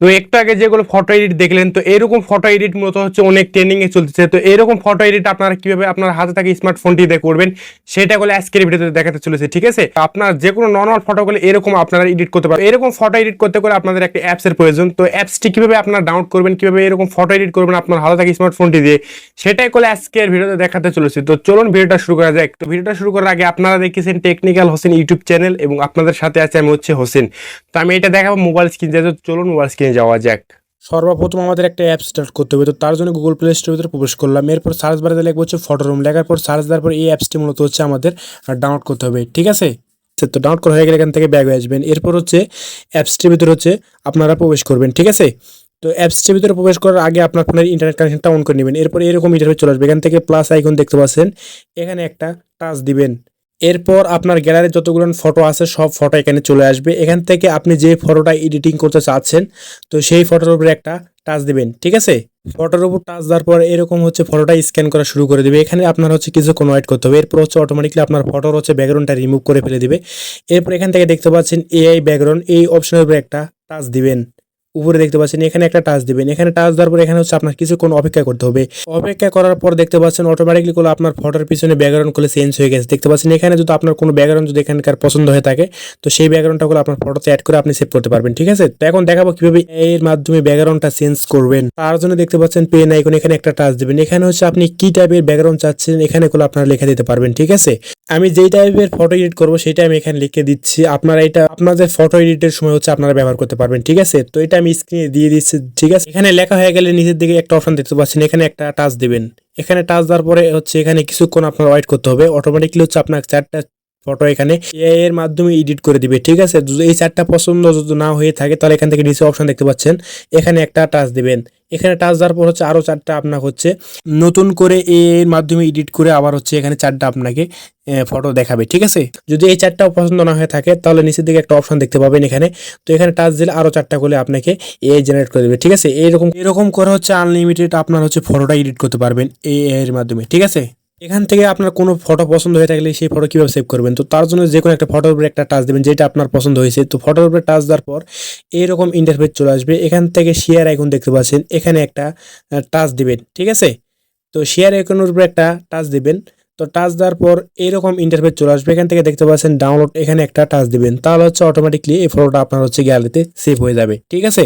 তো একটু আগে যেগুলো ফটো এডিট দেখলেন, তো এরকম ফটো এডিট মূলত হচ্ছে অনেক ট্রেন্ডিং এ চলতেছে। তো এরকম ফটো এডিট আপনারা কিভাবে আপনার হাতে থাকা স্মার্টফোনটি দিয়ে করবেন সেটা গুলো আজকের ভিডিওতে দেখাতে চলেছে, ঠিক আছে। আপনার যে কোনো নর্মাল ফটোগুলো এরকম আপনারা এডিট করতে পারবেন। এরকম ফটো এডিট করতে গেলে আপনাদের একটা অ্যাপস এর প্রয়োজন। তো অ্যাপসটি কিভাবে আপনারা ডাউনলোড করবেন, কিভাবে এরকম ফটো এডিট করবেন আপনার হাতে থাকা স্মার্টফোনটি দিয়ে, সেটাই করে আজকের ভিডিওতে দেখাতে চলেছে। তো চলুন ভিডিওটা শুরু করা যাক। তো ভিডিওটা শুরু করার আগে আপনারা দেখেছেন টেকনিক্যাল হোসেন ইউটিউব চ্যানেল এবং আপনাদের সাথে আছে আমি হচ্ছে হোসেন। তো আমি এটা দেখাবো মোবাইল স্ক্রিন। চলুন মোবাইল স্ক্রিনে যাওয়া যাক। সর্বপ্রথম আমাদের একটা অ্যাপ স্টার্ট করতে হবে। তো তার জন্য গুগল প্লে স্টোরের ভিতরে প্রবেশ করলাম। এরপর সার্চ বারে লিখবো হচ্ছে ফটো রুম। লেখার পর সার্চ দেওয়ার পর এই অ্যাপসটি মূলত হচ্ছে আমাদের ডাউনলোড করতে হবে, ঠিক আছে। তো ডাউনলোড করা হয়ে গেলে এখান থেকে ব্যাক হয়ে আসবেন। এরপর হচ্ছে অ্যাপসটির ভিতরে হচ্ছে আপনারা প্রবেশ করবেন, ঠিক আছে। তো অ্যাপসটির ভিতরে প্রবেশ করার আগে আপনার ফোনের ইন্টারনেট কানেকশনটা অন করে নেবেন। এরপর এরকম ইন্টারফেস চলে আসবে। এখান থেকে প্লাস আইকন দেখতে পাচ্ছেন, এখানে একটা টাচ দিবেন। এরপর আপনার গ্যালারির যতগুলো ফটো আছে সব ফটো এখানে চলে আসবে। এখান থেকে আপনি যে ফটোটা এডিটিং করতে চাচ্ছেন তো সেই ফটোর উপরে একটা টাচ দিবেন, ঠিক আছে। ফটোর উপর টাচ দেওয়ার পর এরকম হচ্ছে ফটোটা স্ক্যান করা শুরু করে দিবে। এখানে আপনার হচ্ছে কিছুক্ষণ ওয়েট করতে হবে। এরপর হচ্ছে অটোমেটিকলি আপনার ফটোর হচ্ছে ব্যাকগ্রাউন্ডটা রিমুভ করে ফেলে দিবে। এরপর এখান থেকে দেখতে পাচ্ছেন এআই ব্যাকগ্রাউন্ড, এই অপশনের উপরে একটা টাচ দিবেন। উপরে দেখতে পাচ্ছেন এখানে একটা টাচ দিবেন। এখানে টাচ দেওয়ার পর এখানে হচ্ছে আপনার কিছুক্ষণ অপেক্ষা করতে হবে। অপেক্ষা করার পর দেখতে পাচ্ছেন অটোমেটিকলি গুলো আপনার ফটোর পিছনে ব্যাকগ্রাউন্ড গুলো চেঞ্জ হয়ে গেছে, দেখতে পাচ্ছেন। এখানে যদি আপনার কোনো ব্যাকগ্রাউন্ড যদি এখানকার পছন্দ হয়ে থাকে তো সেই ব্যাকগ্রাউন্ডটা গুলো আপনার ফটোতে অ্যাড করে আপনি সেভ করতে পারবেন, ঠিক আছে। তো এখন দেখাবো কিভাবে এর মাধ্যমে ব্যাকগ্রাউন্ডটা চেঞ্জ করবেন। তার জন্য দেখতে পাচ্ছেন পেন আইকন, এখানে একটা টাচ দিবেন। এখানে হচ্ছে আপনি কি টাইপের ব্যাকগ্রাউন্ড চাচ্ছেন এখানে গুলো আপনারা লিখে দিতে পারবেন, ঠিক আছে। আমি যেই টাইপের ফটো এডিট করবো সেটা আমি এখানে লিখে দিচ্ছি। আপনারা এটা আপনাদের ফটো এডিটের সময় হচ্ছে আপনারা ব্যবহার করতে পারবেন, ঠিক আছে। তো এটা আমি স্ক্রিনে দিয়ে দিচ্ছি, ঠিক আছে। এখানে লেখা হয়ে গেলে নিচের দিকে একটা অপশন দেখতে পাচ্ছেন, এখানে একটা টাচ দিবেন। এখানে টাচ দেওয়ার পরে হচ্ছে এখানে কিছুক্ষণ আপনার ওয়েট করতে হবে। অটোমেটিকলি হচ্ছে আপনার চারটা ফটো এখানে এআই এর মাধ্যমে এডিট করে দিবে, ঠিক আছে। যদি এই চারটা পছন্দ যদি না হয়ে থাকে তাহলে এখান থেকে নিচে অপশন দেখতে পাচ্ছেন, এখানে একটা টাচ দিবেন। এখানে টাচ দেওয়ার পর হচ্ছে আরো চারটা আপনার হচ্ছে নতুন করে এর মাধ্যমে এডিট করে আবার হচ্ছে এখানে চারটা আপনাকে ফটো দেখাবে, ঠিক আছে। যদি এই চারটাও পছন্দ না হয়ে থাকে তাহলে নিচের দিকে একটা অপশন দেখতে পাবেন এখানে। তো এখানে টাচ দিলে আরো চারটা করে আপনাকে এআই জেনারেট করে দেবে, ঠিক আছে। এরকম করে হচ্ছে আনলিমিটেড আপনার হচ্ছে ফটোটা এডিট করতে পারবেন এআই এর মাধ্যমে, ঠিক আছে। এখান থেকে আপনার কোনো ফটো পছন্দ হয়ে থাকলে সেই ফটো কিভাবে সেভ করবেন, তো তার জন্য যে কোনো একটা ফটোর উপরে একটা টাচ দেবেন যেটা আপনার পছন্দ হয়েছে। তো ফটোর উপরে টাচ দেওয়ার পর এরকম ইন্টারফেস চলে আসবে। এখান থেকে শেয়ার আইকন দেখতে পাচ্ছেন, এখানে একটা টাচ দিবেন, ঠিক আছে। তো শেয়ার আইকনের উপরে একটা টাচ দিবেন। তো টাচ দেওয়ার পর এরকম ইন্টারফেস চলে আসবে। এখান থেকে দেখতে পাচ্ছেন ডাউনলোড, এখানে একটা টাচ দিবেন। তাহলে হচ্ছে অটোমেটিকলি এই ফটোটা আপনার হচ্ছে গ্যালারিতে সেভ হয়ে যাবে, ঠিক আছে।